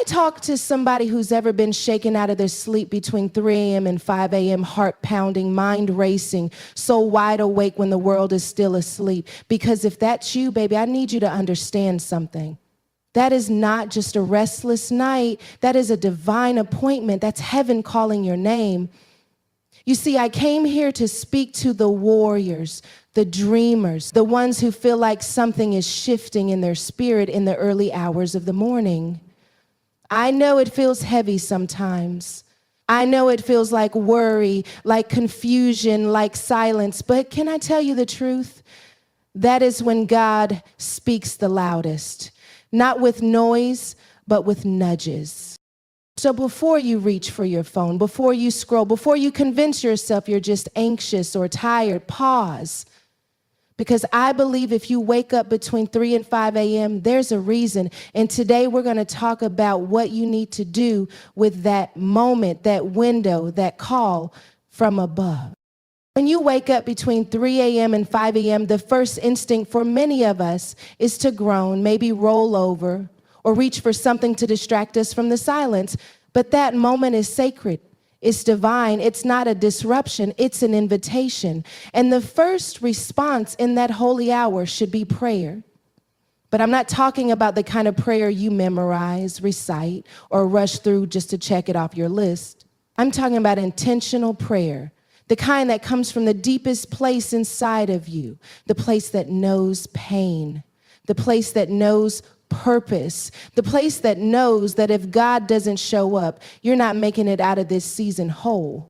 talk to somebody who's ever been shaken out of their sleep between 3 a.m. and 5 a.m., heart pounding, mind racing, so wide awake when the world is still asleep? Because if that's you, baby, I need you to understand something. That is not just a restless night. That is a divine appointment. That's heaven calling your name. You see, I came here to speak to the warriors, the dreamers, the ones who feel like something is shifting in their spirit in the early hours of the morning. I know it feels heavy sometimes. I know it feels like worry, like confusion, like silence. But can I tell you the truth? That is when God speaks the loudest. Not with noise, but with nudges. So before you reach for your phone, before you scroll, before you convince yourself you're just anxious or tired, pause. Because I believe if you wake up between 3 and 5 a.m., there's a reason. And today we're going to talk about what you need to do with that moment, that window, that call from above. When you wake up between 3 a.m. and 5 a.m., the first instinct for many of us is to groan, maybe roll over, or reach for something to distract us from the silence. But that moment is sacred. It's divine. It's not a disruption. It's an invitation. And the first response in that holy hour should be prayer. But I'm not talking about the kind of prayer you memorize, recite, or rush through just to check it off your list. I'm talking about intentional prayer. The kind that comes from the deepest place inside of you, the place that knows pain, the place that knows purpose, the place that knows that if God doesn't show up, you're not making it out of this season whole.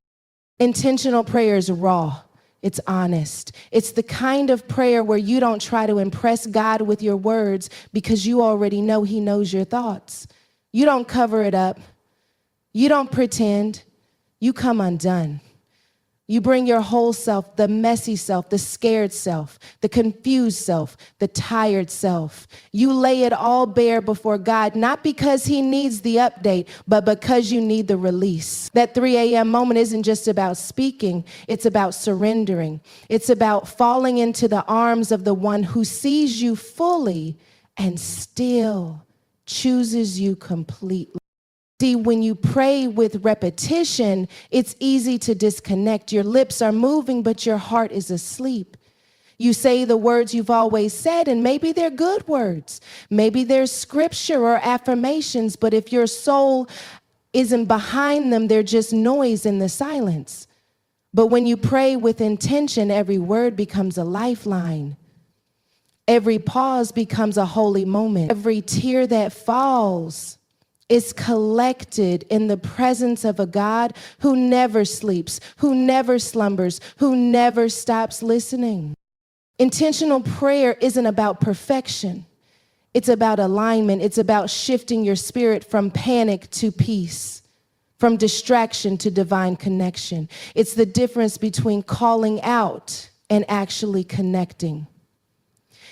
Intentional prayer is raw. It's honest. It's the kind of prayer where you don't try to impress God with your words because you already know He knows your thoughts. You don't cover it up. You don't pretend. You come undone. You bring your whole self, the messy self, the scared self, the confused self, the tired self. You lay it all bare before God, not because He needs the update, but because you need the release. That 3 a.m. moment isn't just about speaking. It's about surrendering. It's about falling into the arms of the one who sees you fully and still chooses you completely. See, when you pray with repetition, it's easy to disconnect. Your lips are moving, but your heart is asleep. You say the words you've always said, and maybe they're good words. Maybe they're scripture or affirmations, but if your soul isn't behind them, they're just noise in the silence. But when you pray with intention, every word becomes a lifeline. Every pause becomes a holy moment. Every tear that falls is collected in the presence of a God who never sleeps, who never slumbers, who never stops listening. Intentional prayer isn't about perfection. It's about alignment. It's about shifting your spirit from panic to peace, from distraction to divine connection. It's the difference between calling out and actually connecting.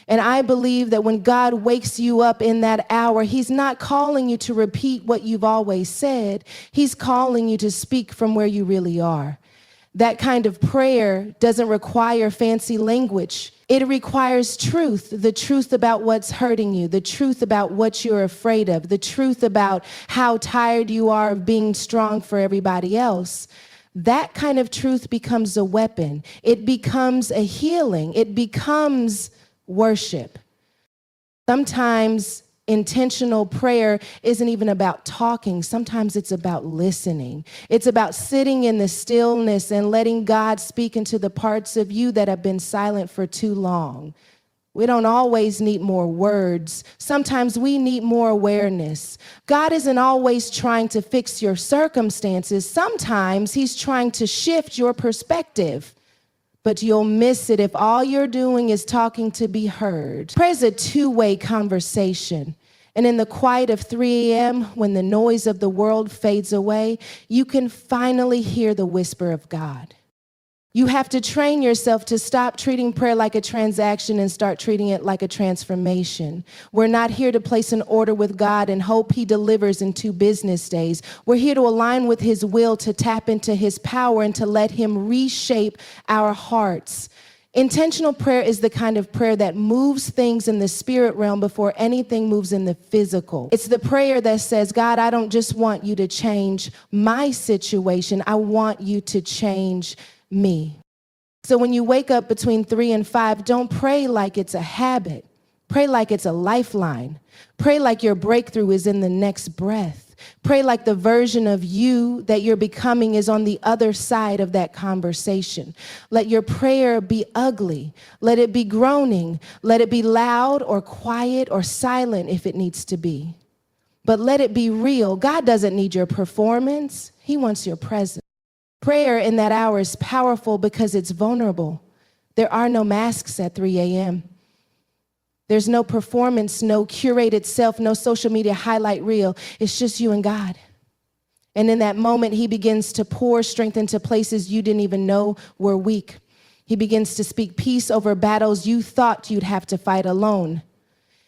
And I believe that when God wakes you up in that hour, He's not calling you to repeat what you've always said. He's calling you to speak from where you really are. That kind of prayer doesn't require fancy language. It requires truth, the truth about what's hurting you, the truth about what you're afraid of, the truth about how tired you are of being strong for everybody else. That kind of truth becomes a weapon. It becomes a healing. It becomes worship. Sometimes intentional prayer isn't even about talking. Sometimes it's about listening. It's about sitting in the stillness and letting God speak into the parts of you that have been silent for too long. We don't always need more words. Sometimes we need more awareness. God isn't always trying to fix your circumstances. Sometimes He's trying to shift your perspective. But you'll miss it if all you're doing is talking to be heard. Prayer is a two-way conversation. And in the quiet of 3 a.m., when the noise of the world fades away, you can finally hear the whisper of God. You have to train yourself to stop treating prayer like a transaction and start treating it like a transformation. We're not here to place an order with God and hope He delivers in 2 business days. We're here to align with His will, to tap into His power, and to let Him reshape our hearts. Intentional prayer is the kind of prayer that moves things in the spirit realm before anything moves in the physical. It's the prayer that says, God, I don't just want you to change my situation. I want you to change me. So when you wake up between 3 and 5, don't pray like it's a habit. Pray like it's a lifeline. Pray like your breakthrough is in the next breath. Pray like the version of you that you're becoming is on the other side of that conversation. Let your prayer be ugly. Let it be groaning. Let it be loud or quiet or silent if it needs to be. But let it be real. God doesn't need your performance. He wants your presence. Prayer in that hour is powerful because it's vulnerable. There are no masks at 3 a.m. There's no performance, no curated self, no social media highlight reel. It's just you and God. And in that moment, he begins to pour strength into places you didn't even know were weak. He begins to speak peace over battles you thought you'd have to fight alone.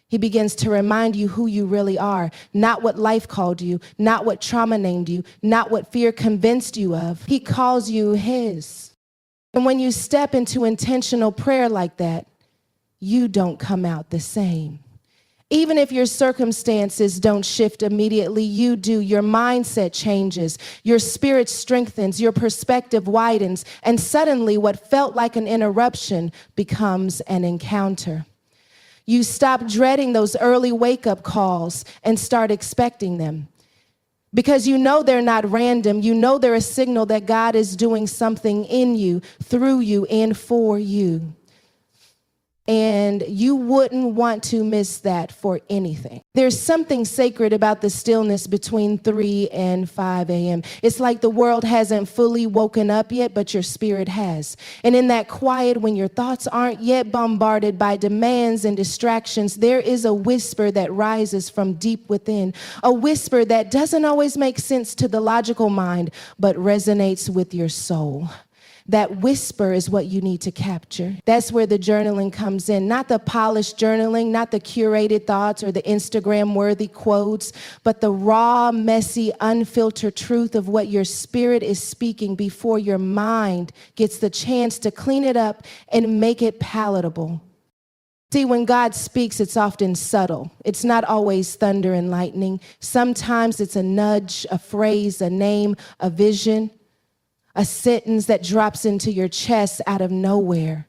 He begins to remind you who you really are, not what life called you, not what trauma named you, not what fear convinced you of. He calls you his. And when you step into intentional prayer like that, you don't come out the same. Even if your circumstances don't shift immediately, you do. Your mindset changes, your spirit strengthens, your perspective widens, and suddenly what felt like an interruption becomes an encounter. You stop dreading those early wake-up calls and start expecting them. Because you know they're not random. You know they're a signal that God is doing something in you, through you, and for you. And you wouldn't want to miss that for anything. There's something sacred about the stillness between 3 and 5 a.m. It's like the world hasn't fully woken up yet, but your spirit has. And in that quiet, when your thoughts aren't yet bombarded by demands and distractions, there is a whisper that rises from deep within, a whisper that doesn't always make sense to the logical mind, but resonates with your soul. That whisper is what you need to capture. That's where the journaling comes in. Not the polished journaling, not the curated thoughts or the Instagram-worthy quotes, but the raw, messy, unfiltered truth of what your spirit is speaking before your mind gets the chance to clean it up and make it palatable. See, when God speaks, it's often subtle. It's not always thunder and lightning. Sometimes it's a nudge, a phrase, a name, a vision, a sentence that drops into your chest out of nowhere.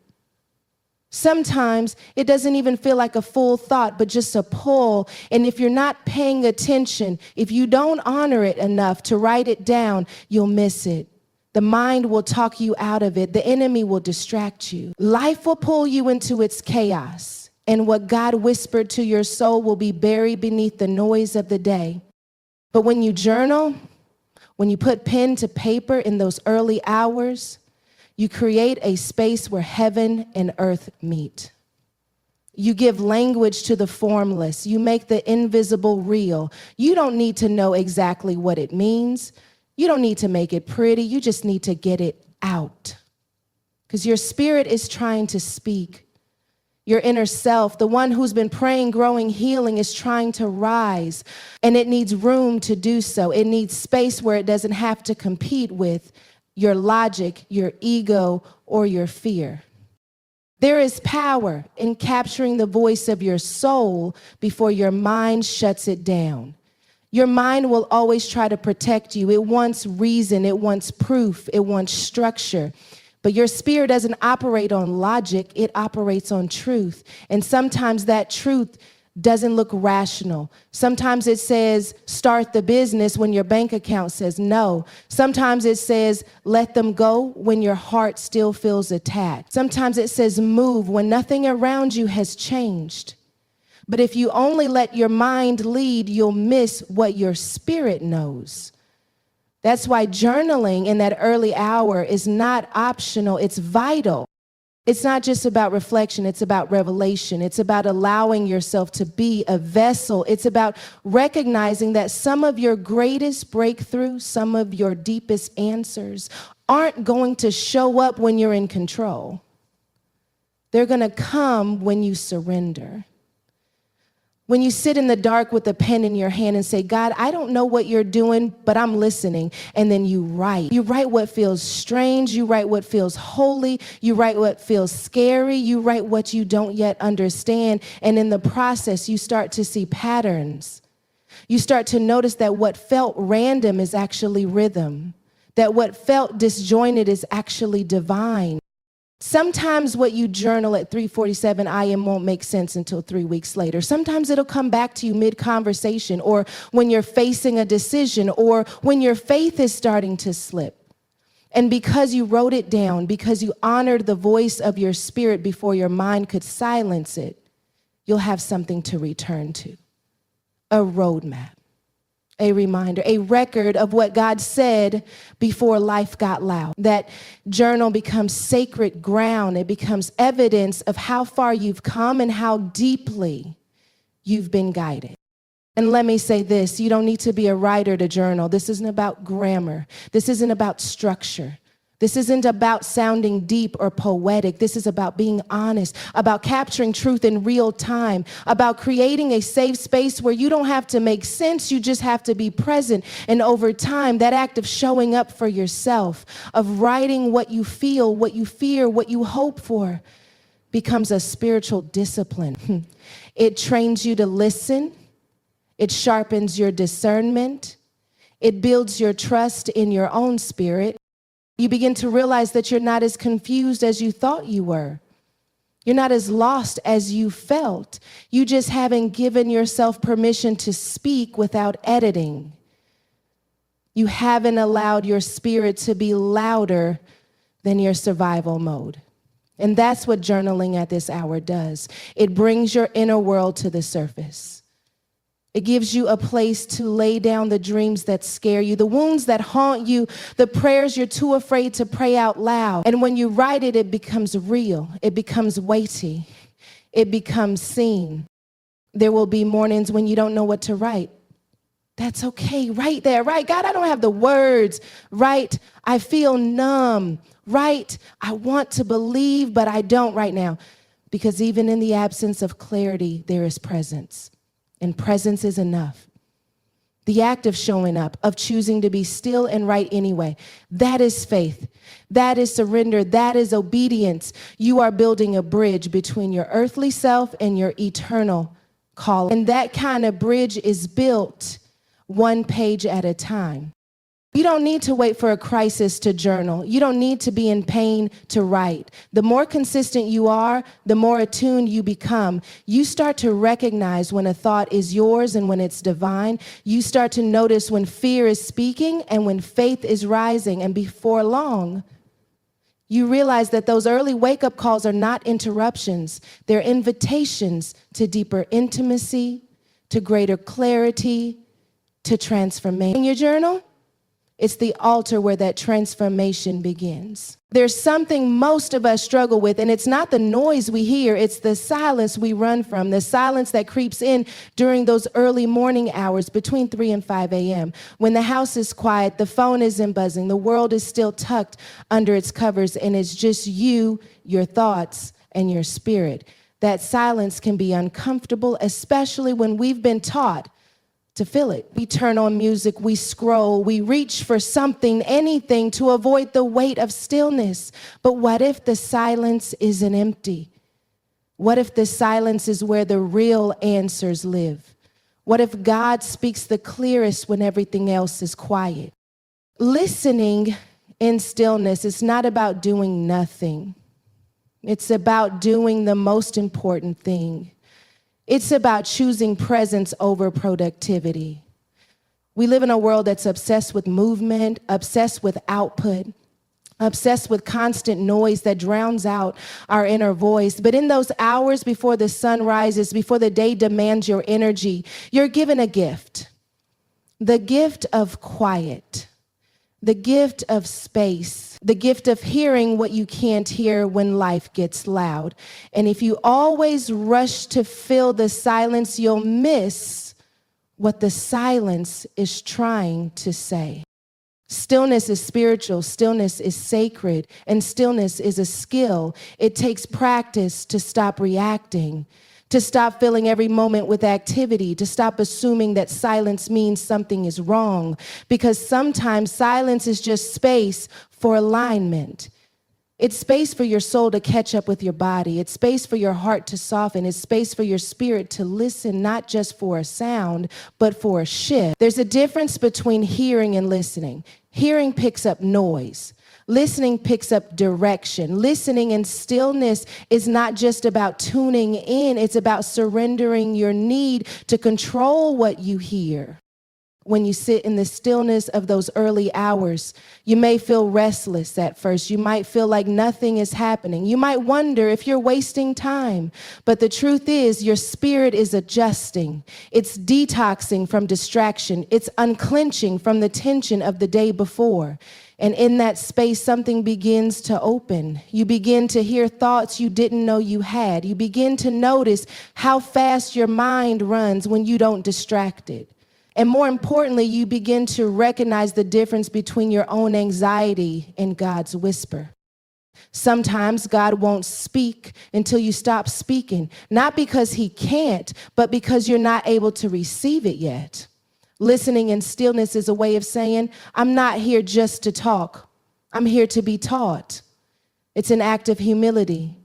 Sometimes it doesn't even feel like a full thought, but just a pull. And if you're not paying attention, if you don't honor it enough to write it down, you'll miss it. The mind will talk you out of it. The enemy will distract you. Life will pull you into its chaos. And what God whispered to your soul will be buried beneath the noise of the day. But when you journal, when you put pen to paper in those early hours, you create a space where heaven and earth meet. You give language to the formless. You make the invisible real. You don't need to know exactly what it means. You don't need to make it pretty. You just need to get it out. Because your spirit is trying to speak. Your inner self, the one who's been praying, growing, healing, is trying to rise, and it needs room to do so. It needs space where it doesn't have to compete with your logic, your ego, or your fear. There is power in capturing the voice of your soul before your mind shuts it down. Your mind will always try to protect you. It wants reason, it wants proof, it wants structure. But your spirit doesn't operate on logic, it operates on truth. And sometimes that truth doesn't look rational. Sometimes it says, start the business when your bank account says no. Sometimes it says, let them go when your heart still feels attached. Sometimes it says, move when nothing around you has changed. But if you only let your mind lead, you'll miss what your spirit knows. That's why journaling in that early hour is not optional, it's vital. It's not just about reflection, it's about revelation. It's about allowing yourself to be a vessel. It's about recognizing that some of your greatest breakthroughs, some of your deepest answers aren't going to show up when you're in control. They're going to come when you surrender. When you sit in the dark with a pen in your hand and say, God, I don't know what you're doing, but I'm listening. And then you write. You write what feels strange. You write what feels holy. You write what feels scary. You write what you don't yet understand. And in the process, you start to see patterns. You start to notice that what felt random is actually rhythm, that what felt disjointed is actually divine. Sometimes what you journal at 3:47 a.m. won't make sense until 3 weeks later. Sometimes it'll come back to you mid-conversation, or when you're facing a decision, or when your faith is starting to slip. And because you wrote it down, because you honored the voice of your spirit before your mind could silence it, you'll have something to return to. A roadmap, a reminder, a record of what God said before life got loud. That journal becomes sacred ground. It becomes evidence of how far you've come and how deeply you've been guided. And let me say this, you don't need to be a writer to journal. This isn't about grammar. This isn't about structure. This isn't about sounding deep or poetic. This is about being honest, about capturing truth in real time, about creating a safe space where you don't have to make sense, you just have to be present. And over time, that act of showing up for yourself, of writing what you feel, what you fear, what you hope for, becomes a spiritual discipline. It trains you to listen. It sharpens your discernment. It builds your trust in your own spirit. You begin to realize that you're not as confused as you thought you were. You're not as lost as you felt. You just haven't given yourself permission to speak without editing. You haven't allowed your spirit to be louder than your survival mode. And that's what journaling at this hour does. It brings your inner world to the surface. It gives you a place to lay down the dreams that scare you, the wounds that haunt you, the prayers you're too afraid to pray out loud. And when you write it, it becomes real. It becomes weighty. It becomes seen. There will be mornings when you don't know what to write. That's okay. Right there. Right, God, I don't have the words. Right, I feel numb. Right, I want to believe, but I don't right now. Because even in the absence of clarity, there is presence. And presence is enough. The act of showing up, of choosing to be still and right anyway, that is faith. That is surrender. That is obedience. You are building a bridge between your earthly self and your eternal call. And that kind of bridge is built one page at a time. You don't need to wait for a crisis to journal. You don't need to be in pain to write. The more consistent you are, the more attuned you become. You start to recognize when a thought is yours and when it's divine. You start to notice when fear is speaking and when faith is rising. And before long, you realize that those early wake-up calls are not interruptions. They're invitations to deeper intimacy, to greater clarity, to transformation. In your journal, it's the altar where that transformation begins. There's something most of us struggle with, and it's not the noise we hear, it's the silence we run from, the silence that creeps in during those early morning hours between 3 and 5 a.m. When the house is quiet, the phone isn't buzzing, the world is still tucked under its covers, and it's just you, your thoughts, and your spirit. That silence can be uncomfortable, especially when we've been taught to feel it. We turn on music, we scroll, we reach for something, anything to avoid the weight of stillness. But what if the silence isn't empty? What if the silence is where the real answers live? What if God speaks the clearest when everything else is quiet? Listening in stillness is not about doing nothing. It's about doing the most important thing. It's about choosing presence over productivity. We live in a world that's obsessed with movement, obsessed with output, obsessed with constant noise that drowns out our inner voice. But in those hours before the sun rises, before the day demands your energy, you're given a gift. The gift of quiet, the gift of space, the gift of hearing what you can't hear when life gets loud. And if you always rush to fill the silence, you'll miss what the silence is trying to say. Stillness is spiritual, stillness is sacred, and stillness is a skill. It takes practice to stop reacting, to stop filling every moment with activity, to stop assuming that silence means something is wrong, because sometimes silence is just space for alignment. It's space for your soul to catch up with your body. It's space for your heart to soften. It's space for your spirit to listen, not just for a sound, but for a shift. There's a difference between hearing and listening. Hearing picks up noise. Listening picks up direction. Listening in stillness is not just about tuning in. It's about surrendering your need to control what you hear. When you sit in the stillness of those early hours, you may feel restless at first. You might feel like nothing is happening. You might wonder if you're wasting time. But the truth is, your spirit is adjusting. It's detoxing from distraction. It's unclenching from the tension of the day before. And in that space, something begins to open. You begin to hear thoughts you didn't know you had. You begin to notice how fast your mind runs when you don't distract it. And more importantly, you begin to recognize the difference between your own anxiety and God's whisper. Sometimes God won't speak until you stop speaking, not because he can't, but because you're not able to receive it yet. Listening in stillness is a way of saying, I'm not here just to talk. I'm here to be taught. It's an act of humility,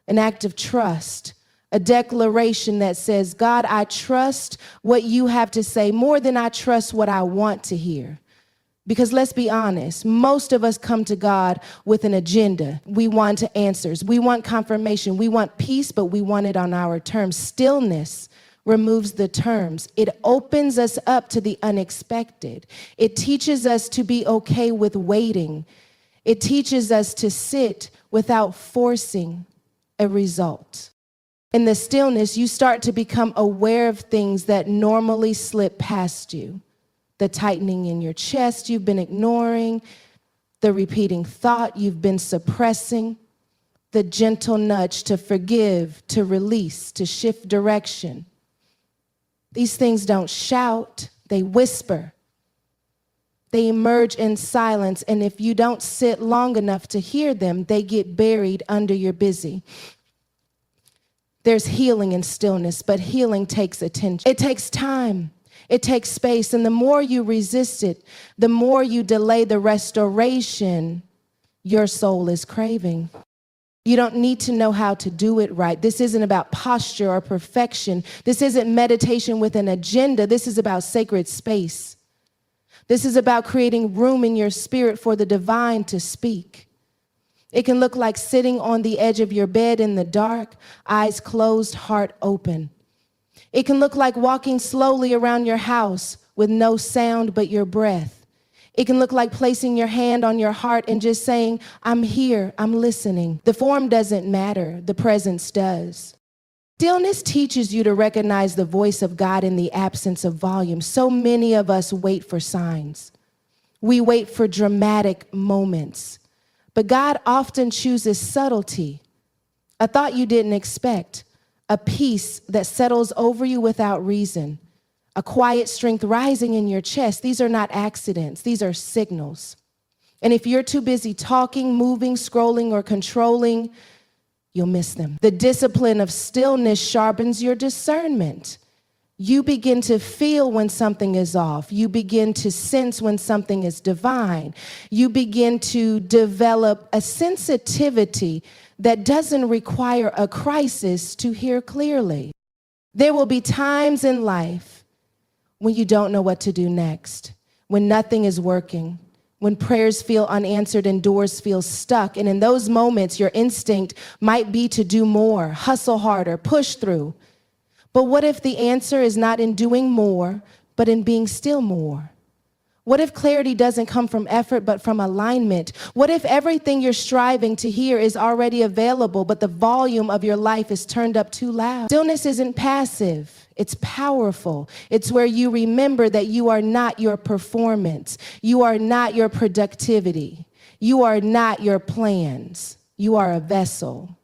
an act of trust. A declaration that says, God, I trust what you have to say more than I trust what I want to hear. Because let's be honest, most of us come to God with an agenda. We want answers. We want confirmation. We want peace, but we want it on our terms. Stillness removes the terms. It opens us up to the unexpected. It teaches us to be okay with waiting. It teaches us to sit without forcing a result. In the stillness, you start to become aware of things that normally slip past you. The tightening in your chest you've been ignoring, the repeating thought you've been suppressing, the gentle nudge to forgive, to release, to shift direction. These things don't shout, they whisper. They emerge in silence, and if you don't sit long enough to hear them, they get buried under your busy. There's healing in stillness, but healing takes attention. It takes time. It takes space. And the more you resist it, the more you delay the restoration your soul is craving. You don't need to know how to do it right. This isn't about posture or perfection. This isn't meditation with an agenda. This is about sacred space. This is about creating room in your spirit for the divine to speak. It can look like sitting on the edge of your bed in the dark, eyes closed, heart open. It can look like walking slowly around your house with no sound but your breath. It can look like placing your hand on your heart and just saying, I'm here, I'm listening. The form doesn't matter, the presence does. Stillness teaches you to recognize the voice of God in the absence of volume. So many of us wait for signs. We wait for dramatic moments. But God often chooses subtlety, a thought you didn't expect, a peace that settles over you without reason, a quiet strength rising in your chest. These are not accidents. These are signals. And if you're too busy talking, moving, scrolling, or controlling, you'll miss them. The discipline of stillness sharpens your discernment. You begin to feel when something is off. You begin to sense when something is divine. You begin to develop a sensitivity that doesn't require a crisis to hear clearly. There will be times in life when you don't know what to do next, when nothing is working, when prayers feel unanswered and doors feel stuck. And in those moments, your instinct might be to do more, hustle harder, push through. But what if the answer is not in doing more, but in being still more? What if clarity doesn't come from effort, but from alignment? What if everything you're striving to hear is already available, but the volume of your life is turned up too loud? Stillness isn't passive. It's powerful. It's where you remember that you are not your performance. You are not your productivity. You are not your plans. You are a vessel.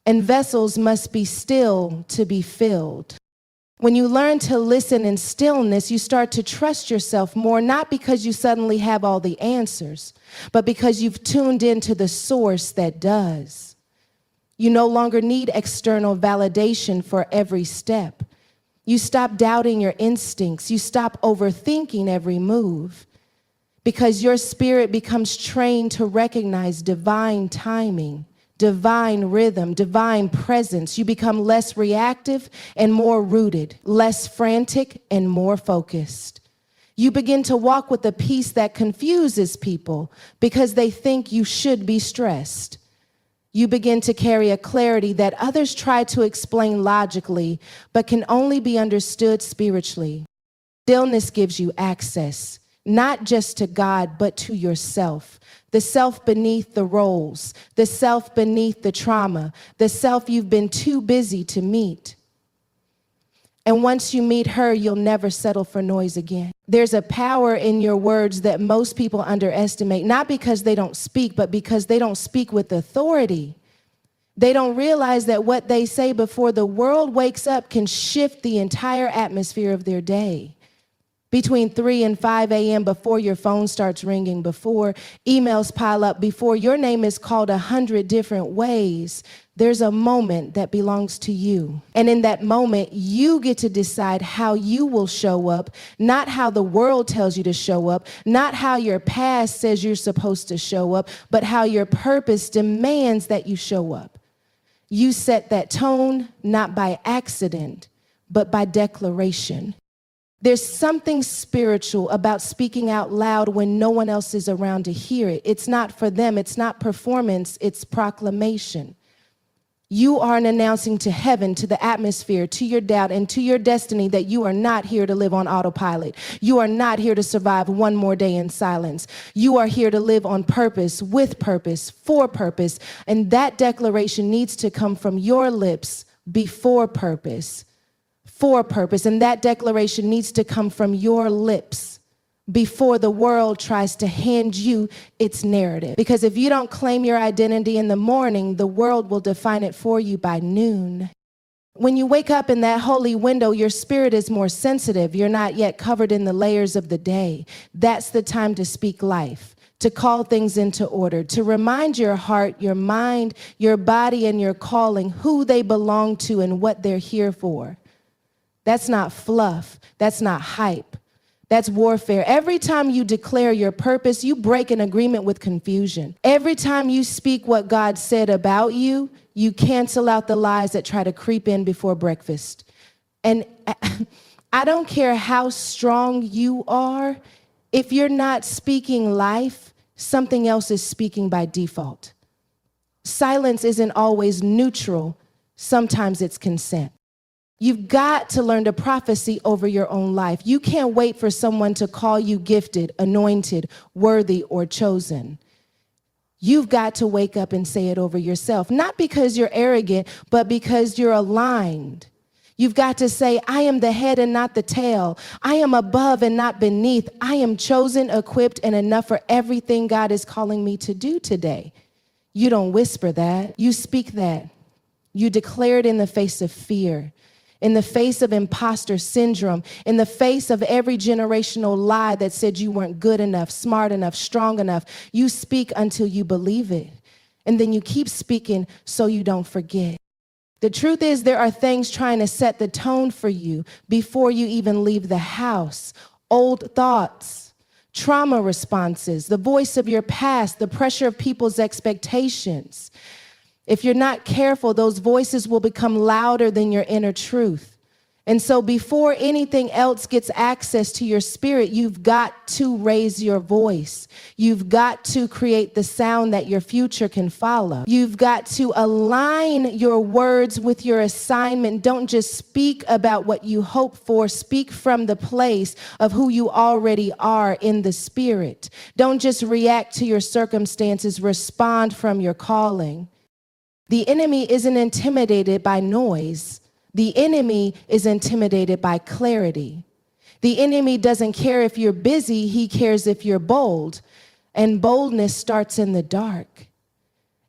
And vessels must be still to be filled. When you learn to listen in stillness, you start to trust yourself more, not because you suddenly have all the answers, but because you've tuned into the source that does. You no longer need external validation for every step. You stop doubting your instincts. You stop overthinking every move because your spirit becomes trained to recognize divine timing, divine rhythm, divine presence. You become less reactive and more rooted, less frantic and more focused. You begin to walk with a peace that confuses people because they think you should be stressed. You begin to carry a clarity that others try to explain logically, but can only be understood spiritually. Stillness gives you access, not just to God, but to yourself. The self beneath the roles, the self beneath the trauma, the self you've been too busy to meet. And once you meet her, you'll never settle for noise again. There's a power in your words that most people underestimate, not because they don't speak, but because they don't speak with authority. They don't realize that what they say before the world wakes up can shift the entire atmosphere of their day. Between 3 and 5 a.m., before your phone starts ringing, before emails pile up, before your name is called 100 different ways, there's a moment that belongs to you. And in that moment, you get to decide how you will show up, not how the world tells you to show up, not how your past says you're supposed to show up, but how your purpose demands that you show up. You set that tone, not by accident, but by declaration. There's something spiritual about speaking out loud when no one else is around to hear it. It's not for them. It's not performance. It's proclamation. You are announcing to heaven, to the atmosphere, to your doubt, and to your destiny that you are not here to live on autopilot. You are not here to survive one more day in silence. You are here to live on purpose, with purpose, for purpose. And that declaration needs to come from your lips before purpose. For purpose, and that declaration needs to come from your lips before the world tries to hand you its narrative. Because if you don't claim your identity in the morning, the world will define it for you by noon. When you wake up in that holy window, your spirit is more sensitive. You're not yet covered in the layers of the day. That's the time to speak life, to call things into order, to remind your heart, your mind, your body, and your calling who they belong to and what they're here for. That's not fluff. That's not hype. That's warfare. Every time you declare your purpose, you break an agreement with confusion. Every time you speak what God said about you, you cancel out the lies that try to creep in before breakfast. And I don't care how strong you are, if you're not speaking life, something else is speaking by default. Silence isn't always neutral. Sometimes it's consent. You've got to learn to prophecy over your own life. You can't wait for someone to call you gifted, anointed, worthy, or chosen. You've got to wake up and say it over yourself, not because you're arrogant, but because you're aligned. You've got to say, I am the head and not the tail. I am above and not beneath. I am chosen, equipped, and enough for everything God is calling me to do today. You don't whisper that. You speak that. You declare it in the face of fear, in the face of imposter syndrome, in the face of every generational lie that said you weren't good enough, smart enough, strong enough. You speak until you believe it. And then you keep speaking so you don't forget. The truth is there are things trying to set the tone for you before you even leave the house. Old thoughts, trauma responses, the voice of your past, the pressure of people's expectations. If you're not careful, those voices will become louder than your inner truth. And so before anything else gets access to your spirit, you've got to raise your voice. You've got to create the sound that your future can follow. You've got to align your words with your assignment. Don't just speak about what you hope for. Speak from the place of who you already are in the spirit. Don't just react to your circumstances. Respond from your calling. The enemy isn't intimidated by noise. The enemy is intimidated by clarity. The enemy doesn't care if you're busy, he cares if you're bold. And boldness starts in the dark.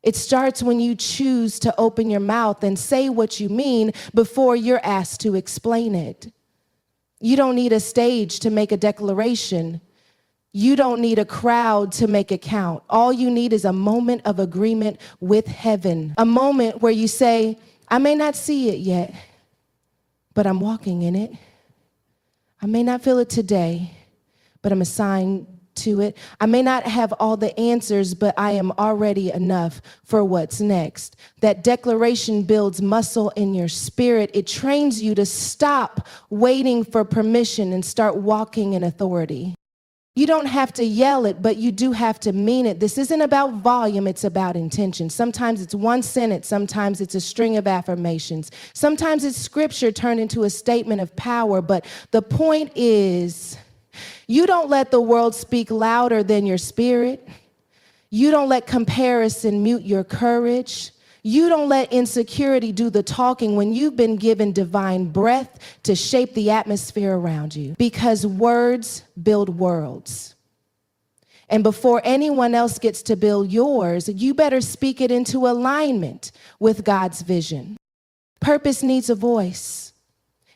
It starts when you choose to open your mouth and say what you mean before you're asked to explain it. You don't need a stage to make a declaration. You don't need a crowd to make it count. All you need is a moment of agreement with heaven. A moment where you say, I may not see it yet, but I'm walking in it. I may not feel it today, but I'm assigned to it. I may not have all the answers, but I am already enough for what's next. That declaration builds muscle in your spirit. It trains you to stop waiting for permission and start walking in authority. You don't have to yell it, but you do have to mean it. This isn't about volume, it's about intention. Sometimes it's one sentence, sometimes it's a string of affirmations. Sometimes it's scripture turned into a statement of power, but the point is, you don't let the world speak louder than your spirit. You don't let comparison mute your courage. You don't let insecurity do the talking when you've been given divine breath to shape the atmosphere around you. Because words build worlds. And before anyone else gets to build yours, you better speak it into alignment with God's vision. Purpose needs a voice.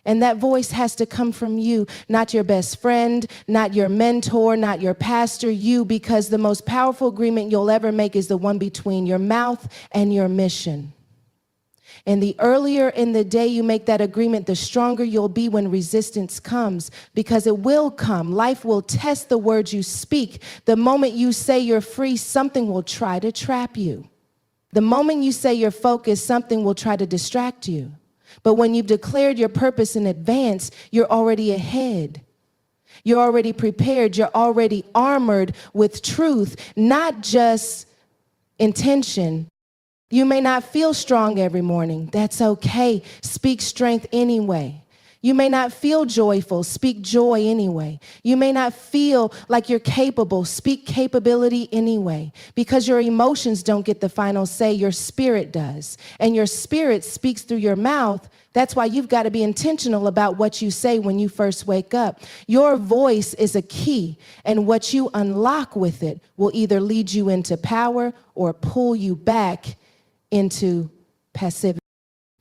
And that voice has to come from you, not your best friend, not your mentor, not your pastor, you, because the most powerful agreement you'll ever make is the one between your mouth and your mission. And the earlier in the day you make that agreement, the stronger you'll be when resistance comes, because it will come. Life will test the words you speak. The moment you say you're free, something will try to trap you. The moment you say you're focused, something will try to distract you. But when you've declared your purpose in advance, you're already ahead. You're already prepared. You're already armored with truth, not just intention. You may not feel strong every morning. That's okay. Speak strength anyway. You may not feel joyful. Speak joy anyway. You may not feel like you're capable. Speak capability anyway. Because your emotions don't get the final say, your spirit does. And your spirit speaks through your mouth. That's why you've got to be intentional about what you say when you first wake up. Your voice is a key, and what you unlock with it will either lead you into power or pull you back into passivity.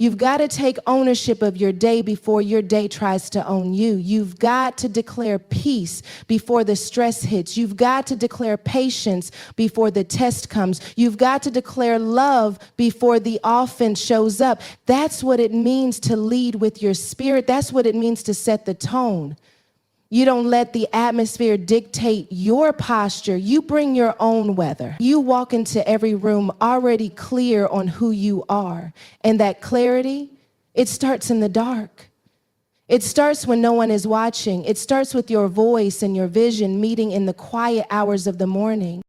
You've got to take ownership of your day before your day tries to own you. You've got to declare peace before the stress hits. You've got to declare patience before the test comes. You've got to declare love before the offense shows up. That's what it means to lead with your spirit. That's what it means to set the tone. You don't let the atmosphere dictate your posture. You bring your own weather. You walk into every room already clear on who you are. And that clarity, it starts in the dark. It starts when no one is watching. It starts with your voice and your vision meeting in the quiet hours of the morning.